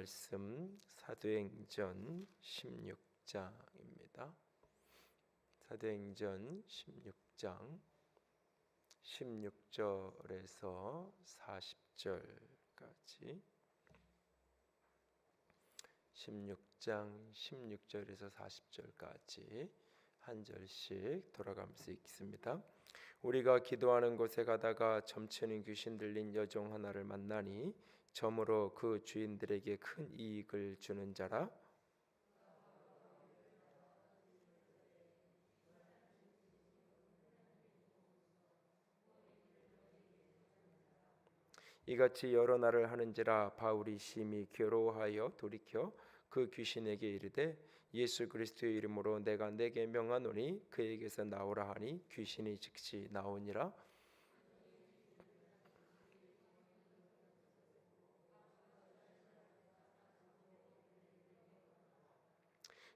말씀 사도행전 16장입니다. 사도행전 16장 16절에서 40절까지 16장 16절에서 40절까지 한 절씩 돌아가면서 읽습니다. 우리가 기도하는 곳에 가다가 점치는 귀신 들린 여종 하나를 만나니 점으로 그 주인들에게 큰 이익을 주는 자라. 이같이 여러 날을 하는지라 바울이 심히 괴로워하여 돌이켜 그 귀신에게 이르되 예수 그리스도의 이름으로 내가 네게 명하노니 그에게서 나오라 하니 귀신이 즉시 나오니라.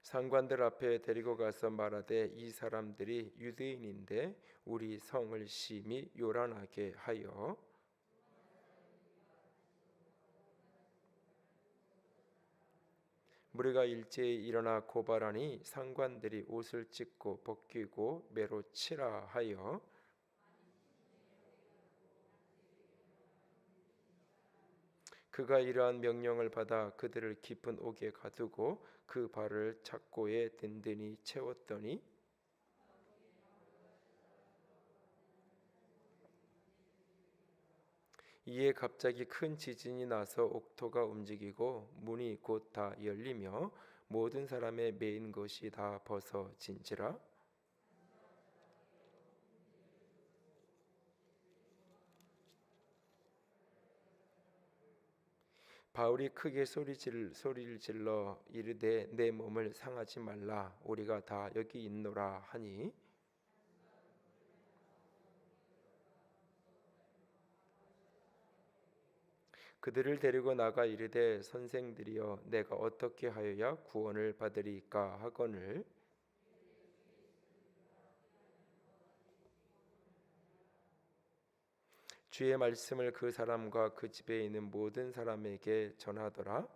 상관들 앞에 데리고 가서 말하되 이 사람들이 유대인인데 우리 성을 심히 요란하게 하여 무리가 일제히 일어나 고발하니 상관들이 옷을 찢고 벗기고 매로 치라 하여 그가 이러한 명령을 받아 그들을 깊은 옥에 가두고 그 발을 착고에 든든히 채웠더니 이에 갑자기 큰 지진이 나서 옥토가 움직이고 문이 곧 다 열리며 모든 사람의 매인 것이 다 벗어진지라. 바울이 크게 소리를 질러 이르되 내 몸을 상하지 말라 우리가 다 여기 있노라 하니 그들을 데리고 나가 이르되 선생들이여 내가 어떻게 하여야 구원을 받으리까 하거늘 주의 말씀을 그 사람과 그 집에 있는 모든 사람에게 전하더라.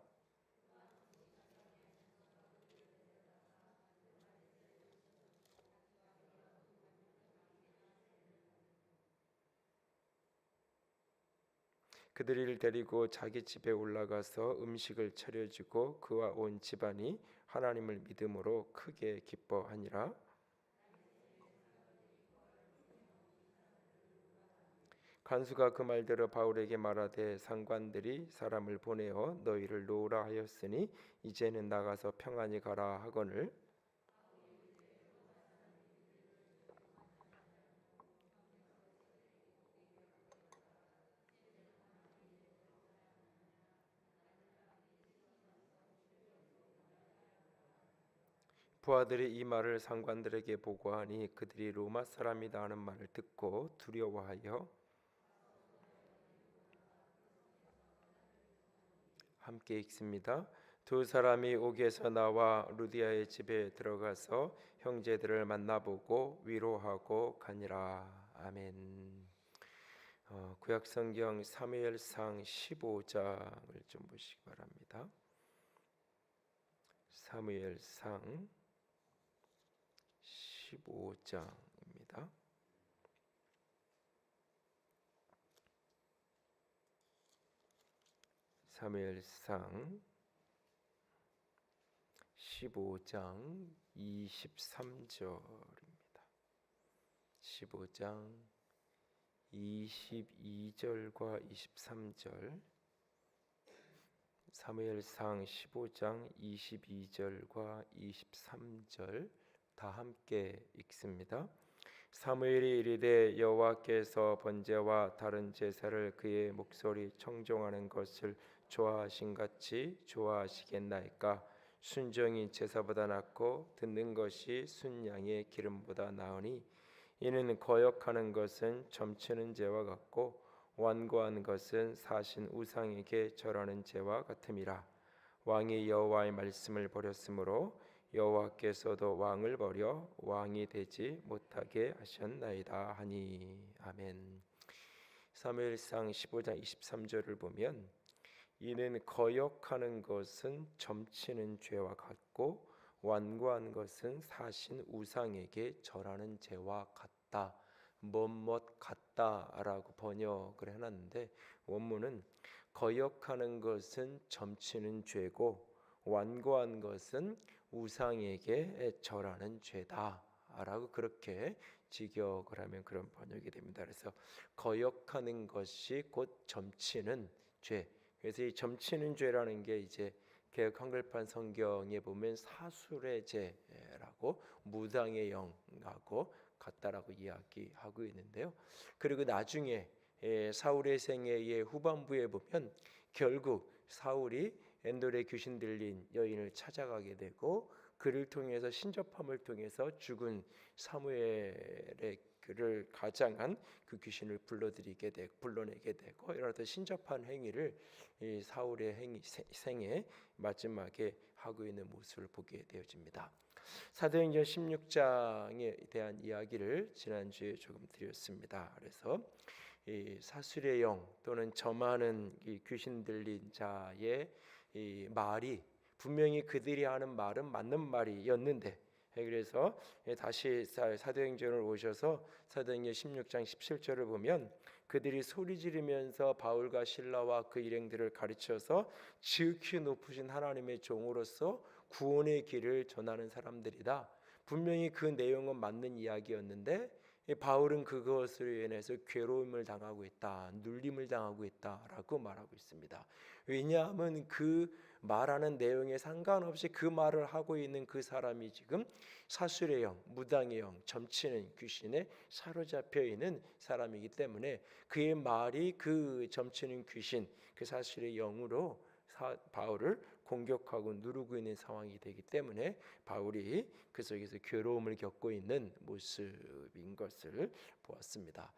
그들이 이를 데리고 자기 집에 올라가서 음식을 차려주고 그와 온 집안이 하나님을 믿음으로 크게 기뻐하니라. 간수가 그 말대로 바울에게 말하되 상관들이 사람을 보내어 너희를 놓으라 하였으니 이제는 나가서 평안히 가라 하거늘 부하들이 이 말을 상관들에게 보고하니 그들이 로마 사람이다 하는 말을 듣고 두려워하여 함께 읽습니다. 두 사람이 옥에서 나와 루디아의 집에 들어가서 형제들을 만나보고 위로하고 가니라. 아멘. 구약성경 사무엘상 15장을 좀 보시기 바랍니다. 사무엘상 15장입니다. 사무엘상 15장 23절입니다. 15장 22절과 23절 사무엘상 15장 22절과 23절 다 함께 읽습니다. 사무엘이 이르되 여호와께서 번제와 다른 제사를 그의 목소리 청종하는 것을 좋아하신 같이 좋아하시겠나이까. 순종이 제사보다 낫고 듣는 것이 순양의 기름보다 나으니 이는 거역하는 것은 점치는 죄와 같고 완고한 것은 사신 우상에게 절하는 죄와 같음이라. 왕이 여호와의 말씀을 버렸으므로 여호와께서도 왕을 버려 왕이 되지 못하게 하셨나이다 하니. 아멘. 사무엘상 15장 23절을 보면 이는 거역하는 것은 점치는 죄와 같고 완고한 것은 사신 우상에게 절하는 죄와 같다. 뭐뭇 같다라고 번역을 해놨는데 원문은 거역하는 것은 점치는 죄고 완고한 것은 우상에게 절하는 죄다라고 그렇게 직역을 하면 그런 번역이 됩니다. 그래서 거역하는 것이 곧 점치는 죄. 그래서 이 점치는 죄라는 게 이제 개역 한글판 성경에 보면 사술의 죄라고 무당의 영하고 같다라고 이야기하고 있는데요. 그리고 나중에 사울의 생애의 후반부에 보면 결국 사울이 엔돌의 귀신 들린 여인을 찾아가게 되고 그를 통해서 신접함을 통해서 죽은 사무엘의 그를 가장한 그 귀신을 불러내게 되고 이런 어떤 신접한 행위를 이 사울의 생애 마지막에 하고 있는 모습을 보게 되어집니다. 사도행전 16장에 대한 이야기를 지난주에 조금 드렸습니다. 그래서 이 사술의 영 또는 점하는 이 귀신 들린 자의 이 말이 분명히 그들이 하는 말은 맞는 말이었는데 그래서 다시 사도행전을 오셔서 사도행전 16장 17절을 보면 그들이 소리 지르면서 바울과 실라와 그 일행들을 가르쳐서 지극히 높으신 하나님의 종으로서 구원의 길을 전하는 사람들이다. 분명히 그 내용은 맞는 이야기였는데 바울은 그것으로 인해서 괴로움을 당하고 있다, 눌림을 당하고 있다라고 말하고 있습니다. 왜냐하면 그 말하는 내용에 상관없이 그 말을 하고 있는 그 사람이 지금 사술의 영, 무당의 영, 점치는 귀신에 사로잡혀 있는 사람이기 때문에 그의 말이 그 점치는 귀신, 그 사술의 영으로 바울을 공격하고 누르고 있는 상황이 되기 때문에 바울이 그 속에서 괴로움을 겪고 있는 모습인 것을 보았습니다.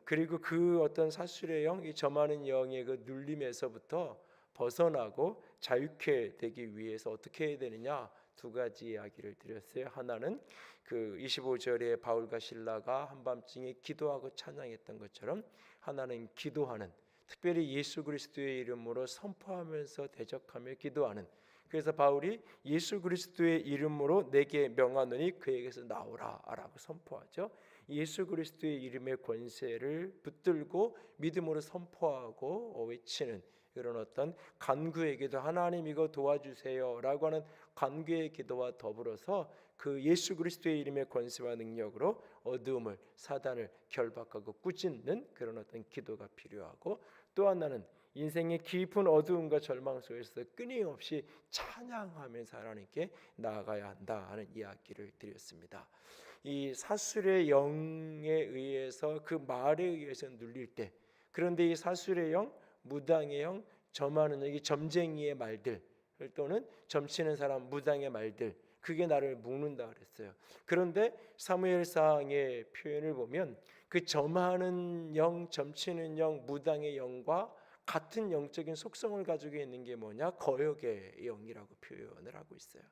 그리고 그 어떤 사술의 영, 이 점하는 영의 그 눌림에서부터 벗어나고 자유케 되기 위해서 어떻게 해야 되느냐 두 가지 이야기를 드렸어요. 하나는 그 25절에 바울과 실라가 한밤중에 기도하고 찬양했던 것처럼 하나는 기도하는, 특별히 예수 그리스도의 이름으로 선포하면서 대적하며 기도하는. 그래서 바울이 예수 그리스도의 이름으로 내게 명하노니 그에게서 나오라라고 선포하죠. 예수 그리스도의 이름의 권세를 붙들고 믿음으로 선포하고 외치는 그런 어떤 간구의 기도, 하나님 이거 도와주세요라고 하는 간구의 기도와 더불어서 그 예수 그리스도의 이름의 권세와 능력으로 어두움을, 사단을 결박하고 꾸짖는 그런 어떤 기도가 필요하고, 또 하나는 인생의 깊은 어두움과 절망 속에서 끊임없이 찬양하면서 하나님께 나아가야 한다 하는 이야기를 드렸습니다. 이 사술의 영에 의해서 그 말에 의해서 눌릴 때, 그런데 이 사술의 영, 무당의 영, 점하는 이 점쟁이의 말들 또는 점치는 사람 무당의 말들, 그게 나를 묶는다 그랬어요. 그런데 사무엘상의 표현을 보면 그 점하는 영, 점치는 영, 무당의 영과 같은 영적인 속성을 가지고 있는 게 뭐냐? 거역의 영이라고 표현을 하고 있어요.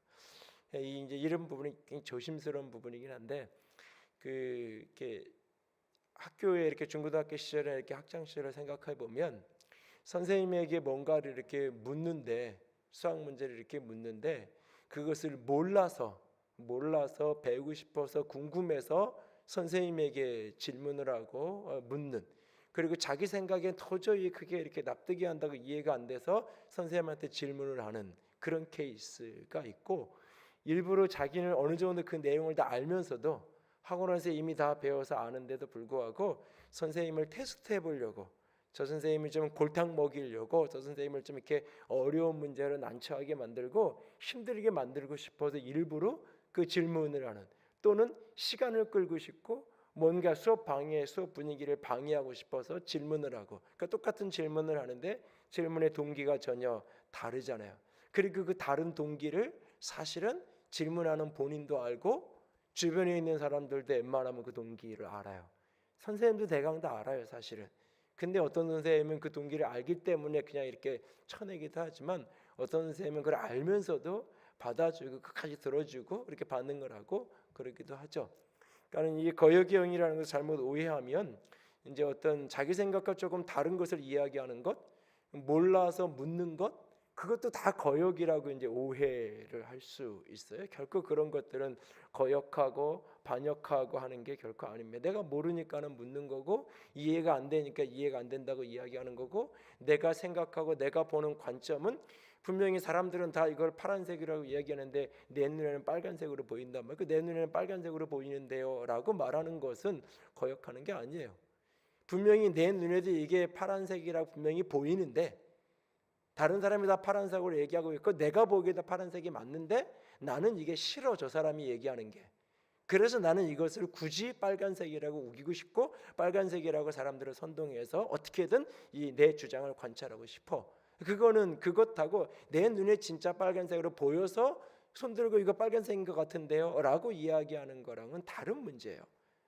이제 이런 부분이 굉장히 조심스러운 부분이긴 한데, 이렇게 학교에 이렇게 중고등학교 시절에 이렇게 학창 시절을 생각해 보면 선생님에게 뭔가를 이렇게 묻는데, 수학 문제를 이렇게 묻는데 그것을 몰라서 배우고 싶어서 궁금해서 선생님에게 질문을 하고 묻는, 그리고 자기 생각엔 도저히 그게 이렇게 납득이 한다고 이해가 안 돼서 선생님한테 질문을 하는 그런 케이스가 있고, 일부러 자기는 어느 정도 그 내용을 다 알면서도 학원에서 이미 다 배워서 아는데도 불구하고 선생님을 테스트해 보려고, 저 선생님을 좀 골탕 먹이려고, 저 선생님을 좀 이렇게 어려운 문제로 난처하게 만들고 힘들게 만들고 싶어서 일부러 그 질문을 하는, 또는 시간을 끌고 싶고 뭔가 수업 분위기를 방해하고 싶어서 질문을 하고, 그러니까 똑같은 질문을 하는데 질문의 동기가 전혀 다르잖아요. 그리고 그 다른 동기를 사실은 질문하는 본인도 알고 주변에 있는 사람들도 웬만하면 그 동기를 알아요. 선생님도 대강 다 알아요, 사실은. 근데 어떤 선생님은 그 동기를 알기 때문에 그냥 이렇게 쳐내기도 하지만, 어떤 선생님은 그걸 알면서도 받아주고 끝까지 들어주고 이렇게 반응을 하고 그러기도 하죠. 그러니까 이 거역의 영이라는 것을 잘못 오해하면 이제 어떤 자기 생각과 조금 다른 것을 이야기하는 것, 몰라서 묻는 것, 그것도 다 거역이라고 이제 오해를 할 수 있어요. 결코 그런 것들은 거역하고 반역하고 하는 게 결코 아닙니다. 내가 모르니까는 묻는 거고, 이해가 안 되니까 이해가 안 된다고 이야기하는 거고, 내가 생각하고 내가 보는 관점은 분명히 사람들은 다 이걸 파란색이라고 이야기하는데 내 눈에는 빨간색으로 보인단 말이에요. 내 눈에는 빨간색으로 보이는데요 라고 말하는 것은 거역하는 게 아니에요. 분명히 내 눈에도 이게 파란색이라고 분명히 보이는데, 다른 사람이 다 파란색으로 얘기하고 있고 내가 보기에도 파란색이 맞는데 나는 이게 싫어, 저 사람이 얘기하는 게. 그래서 나는 이것을 굳이 빨간색이라고 우기고 싶고 빨간색이라고 사람들을 선동해서 어떻게든 이 내 주장을 관찰하고 싶어. 그거는 그것하고 내 눈에 진짜 빨간색으로 보여서 손들고 이거 빨간색인 것 같은데요 라고 이야기하는 거랑은 다른 문제예요.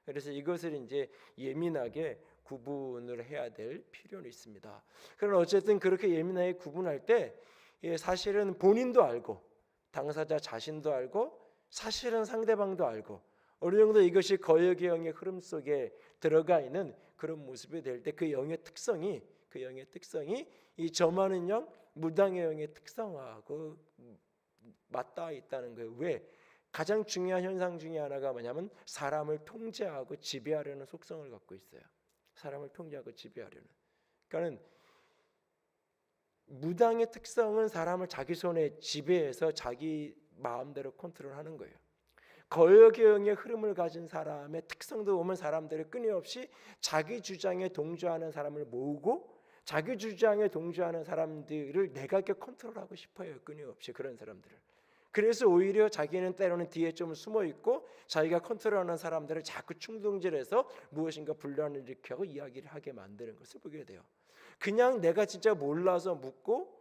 그래서 이것을 이제 예민하게 구분을 해야 될 필요는 있습니다. 그러나 어쨌든 그렇게 예민하게 구분할 때 사실은 본인도 알고 당사자 자신도 알고 사실은 상대방도 알고 어느 정도 이것이 거역의 영의 흐름 속에 들어가 있는 그런 모습이 될 때 그 영의 특성이 이 점하는 영, 무당의 영의 특성하고 맞닿아 있다는 거예요. 왜? 가장 중요한 현상 중에 하나가 뭐냐면 사람을 통제하고 지배하려는 속성을 갖고 있어요. 사람을 통제하고 지배하려는. 그러니까는 무당의 특성은 사람을 자기 손에 지배해서 자기 마음대로 컨트롤하는 거예요. 거역의 영의 흐름을 가진 사람의 특성도 보면 사람들이 끊임없이 자기 주장에 동조하는 사람을 모으고 자기 주장에 동조하는 사람들을 내가 컨트롤하고 싶어요. 끊임없이 그런 사람들을. 그래서 오히려 자기는 때로는 뒤에 좀 숨어 있고 자기가 컨트롤하는 사람들을 자꾸 충동질해서 무엇인가 분란을 일으키고 이야기를 하게 만드는 것을 보게 돼요. 그냥 내가 진짜 몰라서 묻고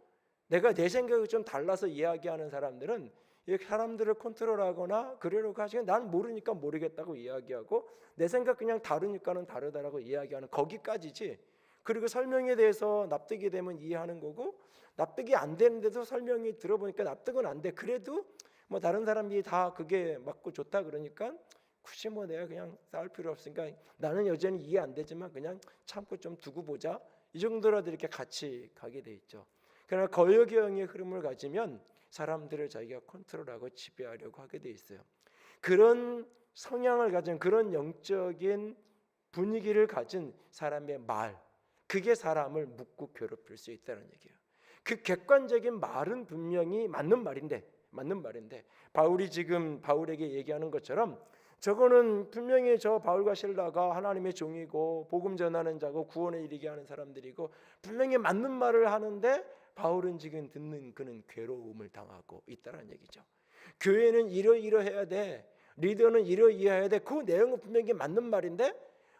내가 내 생각이 좀 달라서 이야기하는 사람들은 사람들을 컨트롤하거나 그러려고 하지만 난 모르니까 모르겠다고 이야기하고 내 생각 그냥 다르니까는 다르다라고 이야기하는 거기까지지. 그리고 설명에 대해서 납득이 되면 이해하는 거고 납득이 안 되는데도 설명이 들어보니까 납득은 안 돼. 그래도 뭐 다른 사람들이 다 그게 맞고 좋다 그러니까 굳이 뭐 내가 그냥 싸울 필요 없으니까 나는 여전히 이해 안 되지만 그냥 참고 좀 두고 보자. 이 정도라도 이렇게 같이 가게 돼 있죠. 그러나 거역의 영의 흐름을 가지면 사람들을 자기가 컨트롤하고 지배하려고 하게 돼 있어요. 그런 성향을 가진 그런 영적인 분위기를 가진 사람의 말, 그게 사람을 묶고 괴롭힐 수 있다는 얘기예요. 그 객관적인 말은 분명히 맞는 말인데 바울이 지금 바울에게 얘기하는 것처럼 저거는 분명히 저 바울과 실라가 하나님의 종이고 복음 전하는 자고 구원에 이르게 하는 사람들이고 분명히 맞는 말을 하는데 바울은 지금 듣는 그는 괴로움을 당하고 있다는 얘기죠. 교회는 이러이러해야 돼. 리더는 이러이러해야 돼. 그 내용은 분명히 맞는 말인데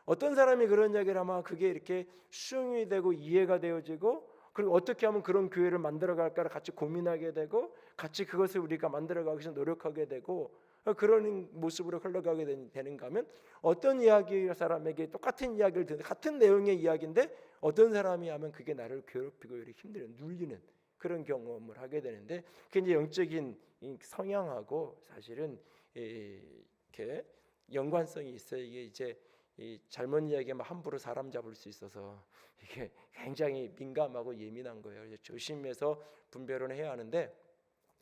어떤 사람이 그런 이야기를 하면 그게 이렇게 수용이 되고 이해가 되어지고 그리고 어떻게 하면 그런 교회를 만들어갈까를 같이 고민하게 되고 같이 그것을 우리가 만들어가기 위해서 노력하게 되고 그런 모습으로 흘러가게 되는가 하면 어떤 이야기 사람에게 똑같은 이야기를 듣는 같은 내용의 이야기인데 어떤 사람이 하면 그게 나를 괴롭히고 이렇게 힘들어 눌리는 그런 경험을 하게 되는데 그게 이제 영적인 성향하고 사실은 이렇게 연관성이 있어요. 이게 이제 이 잘못 이야기하면 함부로 사람 잡을 수 있어서 이게 굉장히 민감하고 예민한 거예요. 그래서 조심해서 분별을 해야 하는데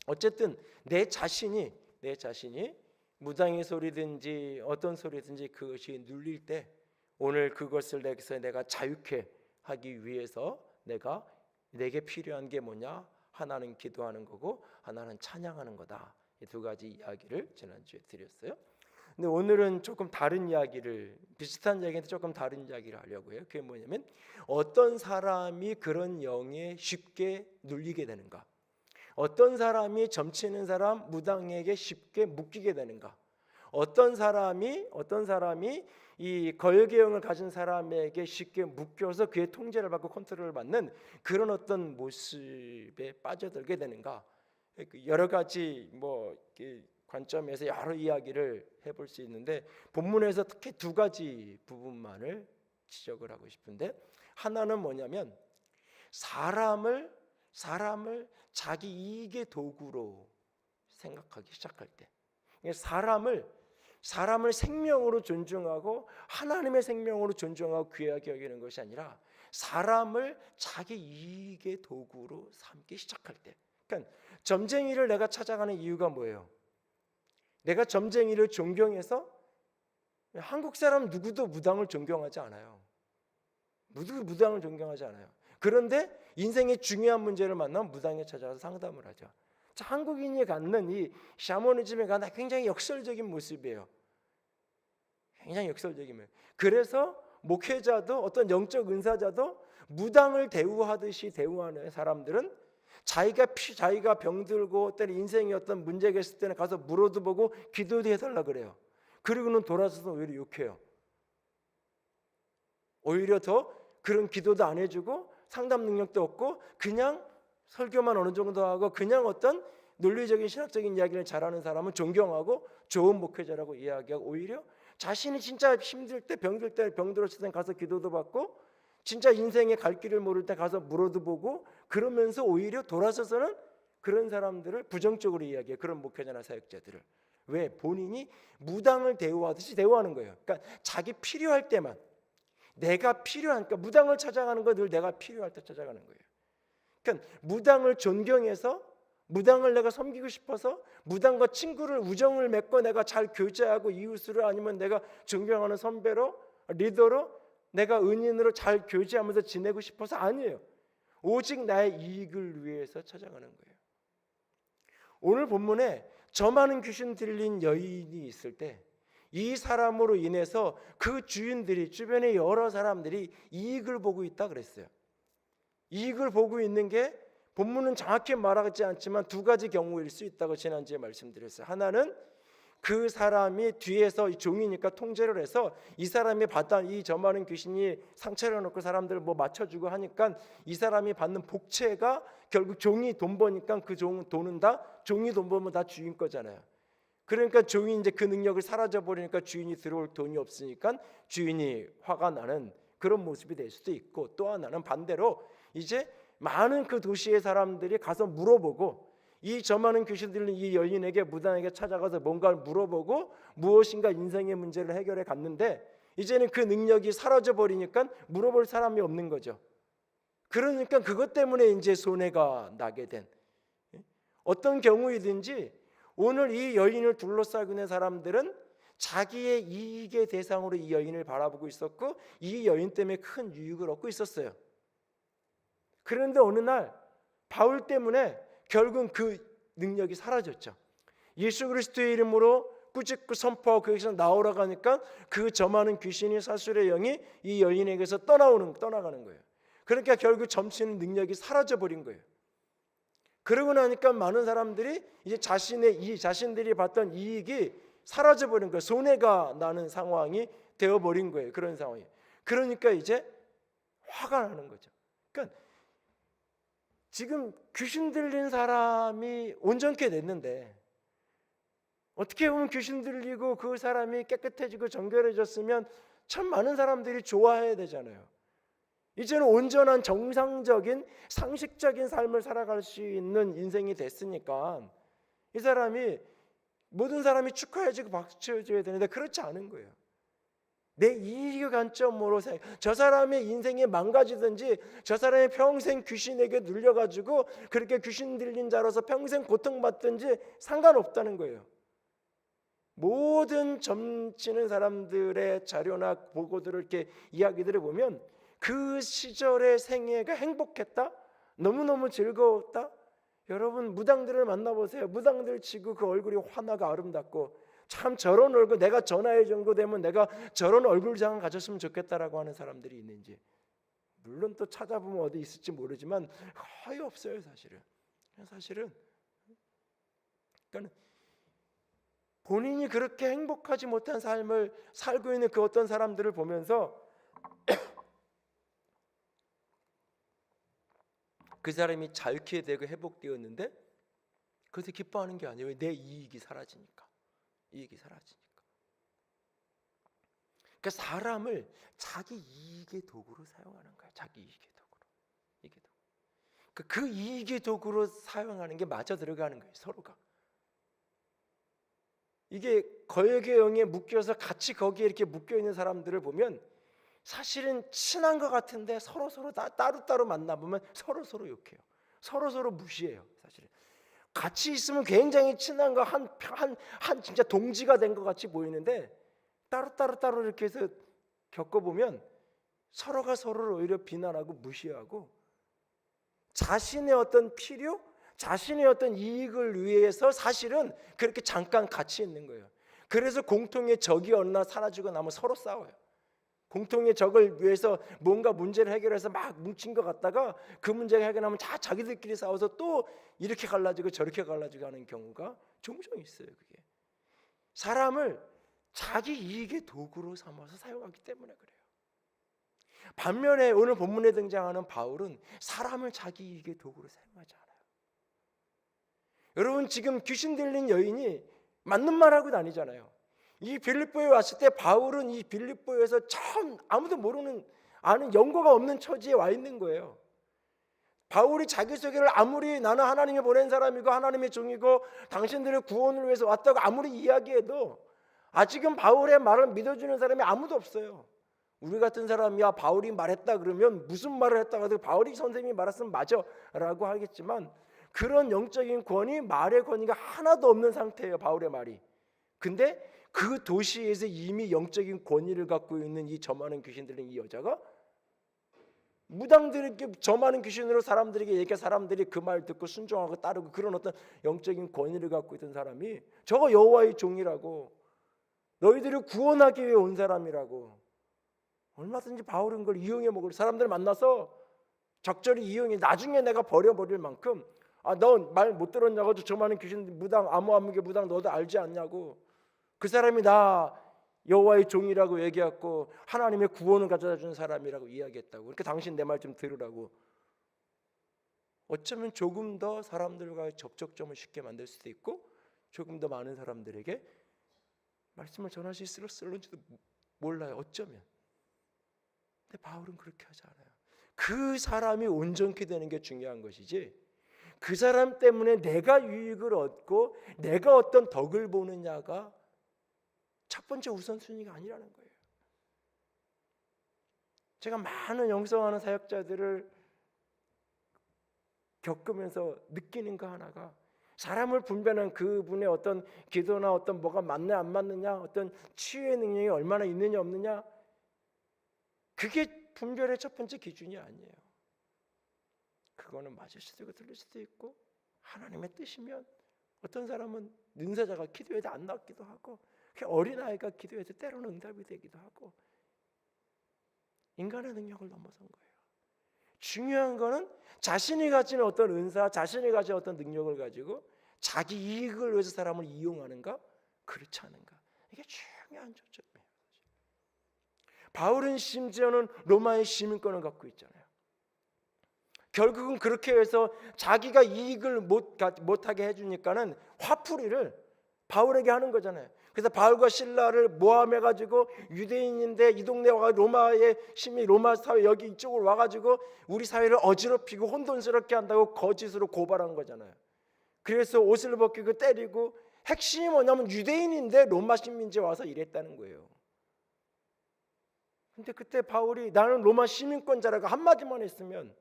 어쨌든 내 자신이 무당의 소리든지 어떤 소리든지 그것이 눌릴 때 오늘 그것을 내가 자유케 하기 위해서 내게 필요한 게 뭐냐? 하나는 기도하는 거고 하나는 찬양하는 거다. 이 두 가지 이야기를 지난주에 드렸어요. 근데 오늘은 조금 다른 이야기를 비슷한 이야기인데 조금 다른 이야기를 하려고 해요. 그게 뭐냐면 어떤 사람이 그런 영에 쉽게 눌리게 되는가? 어떤 사람이 점치는 사람 무당에게 쉽게 묶이게 되는가? 어떤 사람이 이 거역의 영을 가진 사람에게 쉽게 묶여서 그의 통제를 받고 컨트롤을 받는 그런 어떤 모습에 빠져들게 되는가? 여러 가지 관점에서 여러 이야기를 해볼 수 있는데 본문에서 특히 두 가지 부분만을 지적을 하고 싶은데 하나는 뭐냐면 사람을 자기 이익의 도구로 생각하기 시작할 때 사람을 사람을 생명으로 존중하고 하나님의 생명으로 존중하고 귀하게 여기는 것이 아니라 사람을 자기 이익의 도구로 삼기 시작할 때, 그러니까 점쟁이를 내가 찾아가는 이유가 뭐예요? 내가 점쟁이를 존경해서, 한국 사람 누구도 무당을 존경하지 않아요. 누구도 무당을 존경하지 않아요. 그런데 인생의 중요한 문제를 만나면 무당에 찾아가서 상담을 하죠. 자, 한국인이 갖는 이 샤머니즘에 관한 굉장히 역설적인 모습이에요. 굉장히 역설적이에요. 그래서 목회자도 어떤 영적 은사자도 무당을 대우하듯이 대우하는 사람들은 자기가 병들고 어떤 인생에 어떤 문제가 있을 때는 가서 물어도 보고 기도도 해달라 그래요. 그리고는 돌아서서 오히려 욕해요. 오히려 더 그런 기도도 안 해주고 상담 능력도 없고 그냥 설교만 어느 정도 하고 그냥 어떤 논리적인 신학적인 이야기를 잘하는 사람은 존경하고 좋은 목회자라고 이야기하고, 오히려 자신이 진짜 힘들 때 병들 때 병들었을 때 가서 기도도 받고 진짜 인생의 갈 길을 모를 때 가서 물어도 보고, 그러면서 오히려 돌아서서는 그런 사람들을 부정적으로 이야기해요. 그런 목회자나 사역자들을. 왜? 본인이 무당을 대우하듯이 대우하는 거예요. 그러니까 자기 필요할 때만, 내가 필요한, 그러니까 무당을 찾아가는 거 늘 내가 필요할 때 찾아가는 거예요. 그러니까 무당을 존경해서, 무당을 내가 섬기고 싶어서, 무당과 친구를 우정을 맺고 내가 잘 교제하고 이웃으로, 아니면 내가 존경하는 선배로, 리더로, 내가 은인으로 잘 교제하면서 지내고 싶어서 아니에요. 오직 나의 이익을 위해서 찾아가는 거예요. 오늘 본문에 저 많은 귀신 들린 여인이 있을 때 이 사람으로 인해서 그 주인들이, 주변의 여러 사람들이 이익을 보고 있다 그랬어요. 이익을 보고 있는 게 본문은 정확히 말하지 않지만 두 가지 경우일 수 있다고 지난주에 말씀드렸어요. 하나는 그 사람이 뒤에서 종이니까 통제를 해서 이 사람이 받던 이 저 많은 귀신이 상처를 놓고 사람들을 뭐 맞춰주고 하니까 이 사람이 받는 복채가 결국 종이 돈 버니까 그 돈은 다, 종이 돈 벌면 다 주인 거잖아요. 그러니까 종이 이제 그 능력을 사라져 버리니까 주인이 들어올 돈이 없으니까 주인이 화가 나는 그런 모습이 될 수도 있고, 또 하나는 반대로 이제 많은 그 도시의 사람들이 가서 물어보고, 이 저 많은 귀신 들린 이 여인에게, 무당에게 찾아가서 뭔가를 물어보고 무엇인가 인생의 문제를 해결해 갔는데 이제는 그 능력이 사라져 버리니까 물어볼 사람이 없는 거죠. 그러니까 그것 때문에 이제 손해가 나게 된, 어떤 경우이든지 오늘 이 여인을 둘러싸고 있는 사람들은 자기의 이익의 대상으로 이 여인을 바라보고 있었고 이 여인 때문에 큰 유익을 얻고 있었어요. 그런데 어느 날 바울 때문에 결국은 그 능력이 사라졌죠. 예수 그리스도의 이름으로 꾸짖고 선포하고 거기서 나오라고 하니까 그 저 많은 귀신이, 사술의 영이 이 여인에게서 떠나가는 거예요. 그러니까 결국 점치는 능력이 사라져 버린 거예요. 그러고 나니까 많은 사람들이 이제 자신들이 봤던 이익이 사라져 버린 거예요. 손해가 나는 상황이 되어 버린 거예요. 그런 상황이. 그러니까 이제 화가 나는 거죠. 그러니까 지금 귀신 들린 사람이 온전케 됐는데, 어떻게 보면 귀신 들리고 그 사람이 깨끗해지고 정결해졌으면 참 많은 사람들이 좋아해야 되잖아요. 이제는 온전한 정상적인 상식적인 삶을 살아갈 수 있는 인생이 됐으니까 이 사람이, 모든 사람이 축하해주고 박수쳐줘야 되는데 그렇지 않은 거예요. 내 이익의 관점으로 저 사람의 인생이 망가지든지 저 사람이 평생 귀신에게 눌려가지고 그렇게 귀신 들린 자로서 평생 고통받든지 상관없다는 거예요. 모든 점치는 사람들의 자료나 보고들을 이렇게 이야기들을 보면 그 시절의 생애가 행복했다, 너무너무 즐거웠다. 여러분 무당들을 만나보세요. 무당들 치고 그 얼굴이 환하고 아름답고, 참 저런 얼굴, 내가 저 나이 정도 되면 내가 저런 얼굴장을 가졌으면 좋겠다라고 하는 사람들이 있는지, 물론 또 찾아보면 어디 있을지 모르지만 거의 없어요. 사실은 그러니까 본인이 그렇게 행복하지 못한 삶을 살고 있는 그 어떤 사람들을 보면서 그 사람이 자유케 되고 회복되었는데 그것을 기뻐하는 게 아니에요. 내 이익이 사라지니까. 그러니까 사람을 자기 이익의 도구로 사용하는 거예요. 자기 이익의 도구로. 그 이익의 도구로 사용하는 게 맞아 들어가는 거예요. 서로가. 이게 거역의 영에 묶여서 같이 거기에 이렇게 묶여 있는 사람들을 보면 사실은 친한 것 같은데 서로 따로 만나보면 서로 욕해요. 서로 무시해요. 사실은 같이 있으면 굉장히 친한 거 한 진짜 동지가 된 것 같이 보이는데 따로 이렇게 해서 겪어보면 서로가 서로를 오히려 비난하고 무시하고 자신의 어떤 필요, 자신의 어떤 이익을 위해서 사실은 그렇게 잠깐 같이 있는 거예요. 그래서 공통의 적이 어느 날 사라지고 나면 서로 싸워요. 공통의 적을 위해서 뭔가 문제를 해결해서 막 뭉친 것 같다가 그 문제가 해결하면 다 자기들끼리 싸워서 또 이렇게 갈라지고 저렇게 갈라지고 하는 경우가 종종 있어요. 그게 사람을 자기 이익의 도구로 삼아서 사용하기 때문에 그래요. 반면에 오늘 본문에 등장하는 바울은 사람을 자기 이익의 도구로 사용하지 않아요. 여러분 지금 귀신 들린 여인이 맞는 말 하고 다니잖아요. 이 빌립보에 왔을 때 바울은 이 빌립보에서 처음 아무도 모르는 아는 연고가 없는 처지에 와 있는 거예요. 바울이 자기소개를 아무리 나는 하나님이 보낸 사람이고 하나님의 종이고 당신들의 구원을 위해서 왔다고 아무리 이야기해도 아직은 바울의 말을 믿어주는 사람이 아무도 없어요. 우리 같은 사람이야 바울이 말했다 그러면 무슨 말을 했다고 해도 바울이 선생님이 말했으면 맞아 라고 하겠지만 그런 영적인 권위, 말의 권위가 하나도 없는 상태예요. 바울의 말이. 근데 그 도시에서 이미 영적인 권위를 갖고 있는 이 점하는 귀신 들린 이 여자가 무당들에게 점하는 귀신으로 사람들에게 얘기해 사람들이 그 말 듣고 순종하고 따르고 그런 어떤 영적인 권위를 갖고 있던 사람이 저거 여호와의 종이라고 너희들을 구원하기 위해 온 사람이라고 얼마든지 바울은 그걸 이용해 먹을 사람들 만나서 적절히 이용해 나중에 내가 버려버릴 만큼 너 말 못 들었냐고 점하는 귀신 무당 암흑의 무당 너도 알지 않냐고 그 사람이 나 여호와의 종이라고 얘기했고 하나님의 구원을 가져다 준 사람이라고 이야기했다고. 그러니까 당신 내 말 좀 들으라고. 어쩌면 조금 더 사람들과의 접촉점을 쉽게 만들 수도 있고 조금 더 많은 사람들에게 말씀을 전할 수 있을지도 몰라요. 어쩌면. 근데 바울은 그렇게 하지 않아요. 그 사람이 온전케 되는 게 중요한 것이지 그 사람 때문에 내가 유익을 얻고 내가 어떤 덕을 보느냐가 첫 번째 우선순위가 아니라는 거예요. 제가 많은 영성하는 사역자들을 겪으면서 느끼는 거 하나가 사람을 분별하는 그분의 어떤 기도나 어떤 뭐가 맞냐 안 맞느냐 어떤 치유의 능력이 얼마나 있느냐 없느냐 그게 분별의 첫 번째 기준이 아니에요. 그거는 맞을 수도 있고 틀릴 수도 있고 하나님의 뜻이면 어떤 사람은 능사자가 기도해도 안 낫기도 하고 어린아이가 기도해도 때로는 응답이 되기도 하고 인간의 능력을 넘어선 거예요. 중요한 거는 자신이 가진 어떤 은사, 자신이 가진 어떤 능력을 가지고 자기 이익을 위해서 사람을 이용하는가 그렇지 않은가 이게 중요한 초점이에요. 바울은 심지어는 로마의 시민권을 갖고 있잖아요. 결국은 그렇게 해서 자기가 이익을 못하게 해주니까는 화풀이를 바울에게 하는 거잖아요. 그래서 바울과 실라를 모함해가지고 유대인인데 이 동네 와가 로마의 시민 로마 사회 여기 이쪽으로 와가지고 우리 사회를 어지럽히고 혼돈스럽게 한다고 거짓으로 고발한 거잖아요. 그래서 옷을 벗기고 때리고 핵심이 뭐냐면 유대인인데 로마 시민지에 와서 이랬다는 거예요. 근데 그때 바울이 나는 로마 시민권자라고 한마디만 했으면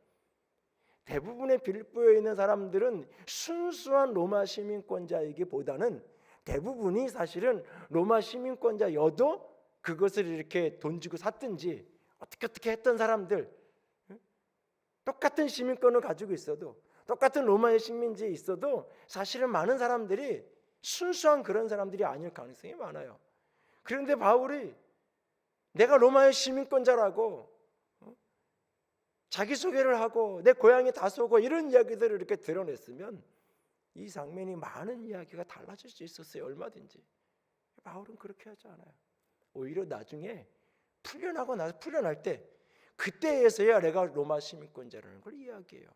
대부분의 빌립보에 있는 사람들은 순수한 로마 시민권자이기보다는 대부분이 사실은 로마 시민권자여도 그것을 이렇게 돈 주고 샀든지 어떻게 했던 사람들 똑같은 시민권을 가지고 있어도 똑같은 로마의 식민지에 있어도 사실은 많은 사람들이 순수한 그런 사람들이 아닐 가능성이 많아요. 그런데 바울이 내가 로마의 시민권자라고 자기소개를 하고 내 고향이 다소고 이런 이야기들을 이렇게 드러냈으면 이 장면이 많은 이야기가 달라질 수 있었어요. 얼마든지. 바울은 그렇게 하지 않아요. 오히려 나중에 풀려날 때 그때에서야 내가 로마 시민권자라는 걸 이야기해요.